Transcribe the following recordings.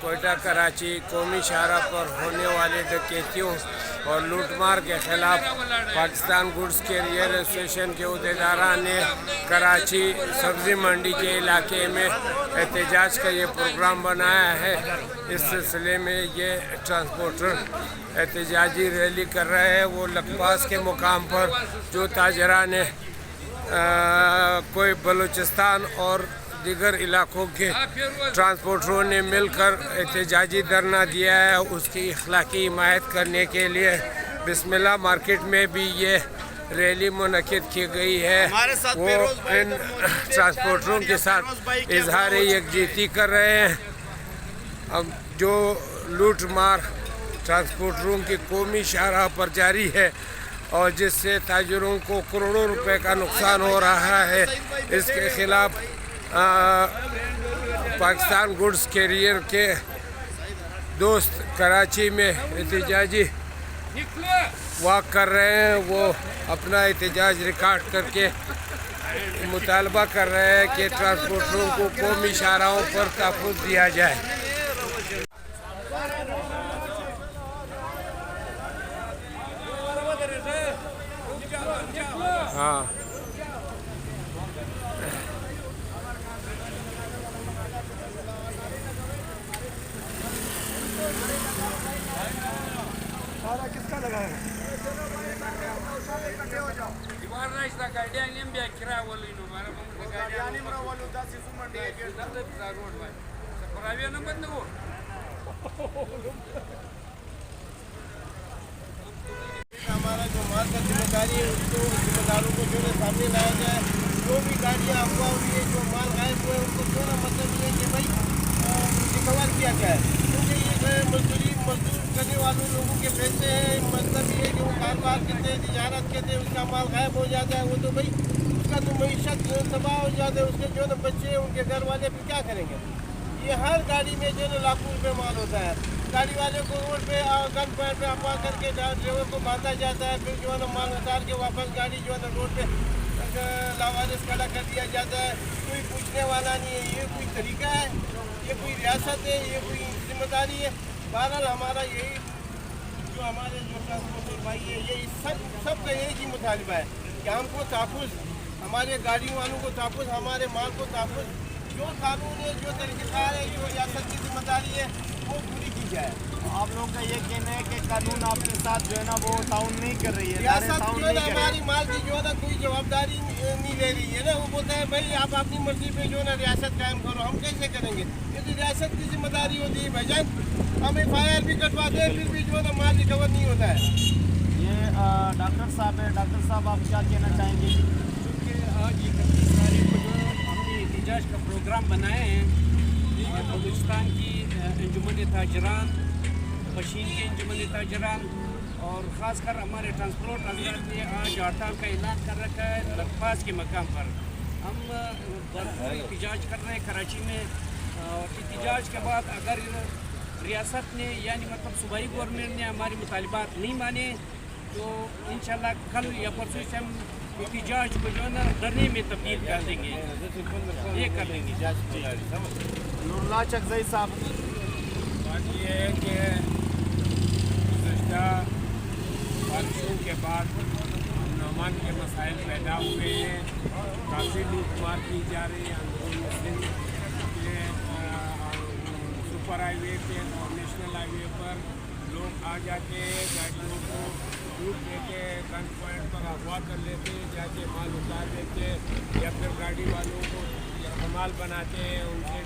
کوئٹہ کراچی قومی شاہراہ پر ہونے والے ڈکیتیوں اور لوٹ مار کے خلاف پاکستان گڈز کیریئر ایسوسیشن کے عہدیداران نے کراچی سبزی منڈی کے علاقے میں احتجاج کا یہ پروگرام بنایا ہے۔ اس سلسلے میں یہ ٹرانسپورٹر احتجاجی ریلی کر رہے ہیں۔ وہ لکپاس کے مقام پر جو تاجران کوئی بلوچستان اور دیگر علاقوں کے ٹرانسپورٹروں نے مل کر احتجاجی دھرنا دیا ہے، اس کی اخلاقی حمایت کرنے کے لیے بسم اللہ مارکیٹ میں بھی یہ ریلی منعقد کی گئی ہے۔ وہ ان ٹرانسپورٹروں کے ساتھ اظہار یکجہتی کر رہے ہیں۔ اب جو لوٹ مار ٹرانسپورٹروں کی قومی شاہراہ پر جاری ہے اور جس سے تاجروں کو کروڑوں روپے کا نقصان ہو رہا ہے، اس کے خلاف پاکستان گڈز کیریئر کے دوست کراچی میں احتجاجی واک کر رہے ہیں۔ وہ اپنا احتجاج ریکارڈ کر کے مطالبہ کر رہے ہیں کہ ٹرانسپورٹروں کو قومی شاہراہوں پر تحفظ دیا جائے۔ ہاں کس کا لگا ہے؟ ہمارا جو مال کا ذمہ داری ہے اس کو ذمہ داروں کو جو ہے سامنے لایا جائے۔ جو بھی گاڑیاں افواہ ہوئی ہے، جو مال غائب ہوئے، ان کو جو نا مطلب یہ ہے کہ بھائی ریکور کیا جائے، کیونکہ یہ جو ہے مزدور کرنے والوں لوگوں کے پیسے ہیں۔ مطلب یہ ہے کہ وہ کاروبار کرتے ہیں، تجارت کرتے ہیں، اس کا مال غائب ہو جاتا ہے، وہ تو بھائی اس کا تو معیشت تباہ ہو جاتا ہے، اس کے جو نا بچے ہیں، ان کے گھر والے پھر کیا کریں گے؟ یہ ہر گاڑی میں جو ہے نا لاکھوں روپے مال ہوتا ہے۔ گاڑی والے کو روڈ پہ گن پوائنٹ پہ اپا کر کے ڈرائیور کو باندھا جاتا ہے، پھر جو ہے نا مال اتار کے واپس گاڑی جو ہے نا روڈ پہ لاوارث کھڑا کر دیا جاتا ہے۔ کوئی پوچھنے والا نہیں ہے۔ یہ کوئی طریقہ ہے؟ یہ کوئی ریاست ہے؟ یہ کوئی ذمہ داری ہے؟ بہرحال ہمارا یہی جو ہمارے جو ٹرانسپورٹر بھائی ہے، یہ سب کا ایک ہی مطالبہ ہے کہ ہم کو تحفظ، ہمارے گاڑیوں والوں کو تحفظ، ہمارے مال کو تحفظ، جو قانون ہے، جو طریقہ کار ہے، جو ریاست کی ذمہ داری ہے وہ پوری کی جائے۔ آپ لوگوں کا یہ کہنا ہے کہ قانون آپ کے ساتھ جو ہے نا وہ تعاون نہیں کر رہی ہے، ریاست جو ہے نا ہماری مال کی جو ہے نا کوئی جوابداری نہیں لے رہی ہے نا۔ وہ بولتا ہے بھائی آپ اپنی مرضی پہ جو ہے نا ریاست قائم کرو، ہم کیسے کریں گے؟ یہ تو ریاست کی ذمہ داری ہوتی ہے بھائی جان۔ ہم FIR بھی کٹواتے ہیں، پھر بھی جو ہے نا مال ریکور نہیں ہوتا ہے۔ یہ ڈاکٹر صاحب ہے، ڈاکٹر صاحب آپ کیا کہنا چاہیں گے؟ کیونکہ آج 31 تاریخ کو جو ہم نے احتجاج کا پروگرام بنائے ہیں، بلوچستان کی انجمن تاجران، پشین کے انجمن تاجران اور خاص کر ہمارے ٹرانسپورٹ حضرات نے آج ہڑتال کا اعلان کر رکھا ہے لکپاس کے مقام پر۔ ہم بھرپور احتجاج کر رہے ہیں کراچی میں، اور احتجاج کے بعد اگر ریاست نے یعنی مطلب صوبائی گورنمنٹ نے ہماری مطالبات نہیں مانے تو انشاءاللہ کل یا پرسوں سے ہم احتجاج کو جو ہے نا دھرنے میں تبدیل کر دیں گے، یہ کر دیں گے۔ نور اللہ چکزئی صاحب، بات یہ ہے کہ گزشتہ بارشوں کے بعد امن کے مسائل پیدا ہوئے ہیں، کافی لوٹ مار کی جا رہی ہے۔ مسلم کے سپر ہائی وے پہ اور نیشنل ہائی وے پر لوگ آ جاتے ہیں، گاڑیوں کو لوٹ لے کے گن پوائنٹ پر اغوا کر لیتے ہیں، جا کے مال اتار دیتے ہیں یا پھر گاڑی والوں کو حمال بناتے ہیں، ان سے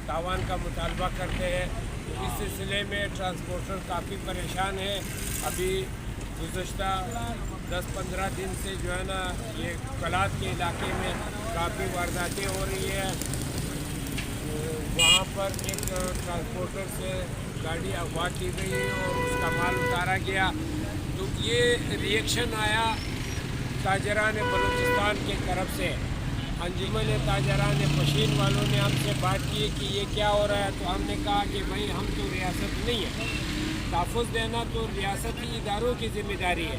تاوان کا مطالبہ کرتے ہیں۔ اس سلسلے میں ٹرانسپورٹر کافی پریشان ہے۔ ابھی گزشتہ 10-15 دن سے جو ہے نا یہ کلات کے علاقے میں کافی وارداتیں ہو رہی ہیں۔ وہاں پر ایک ٹرانسپورٹر سے گاڑی اغوا کی گئی اور اس کا مال اتارا گیا، تو یہ ریئیکشن آیا تاجران بلوچستان کی طرف سے۔ انجمن تاجران پشین والوں نے ہم سے بات کی کہ یہ کیا ہو رہا ہے، تو ہم نے کہا کہ بھائی ہم تو ریاست نہیں ہے، تحفظ دینا تو ریاستی اداروں کی ذمہ داری ہے۔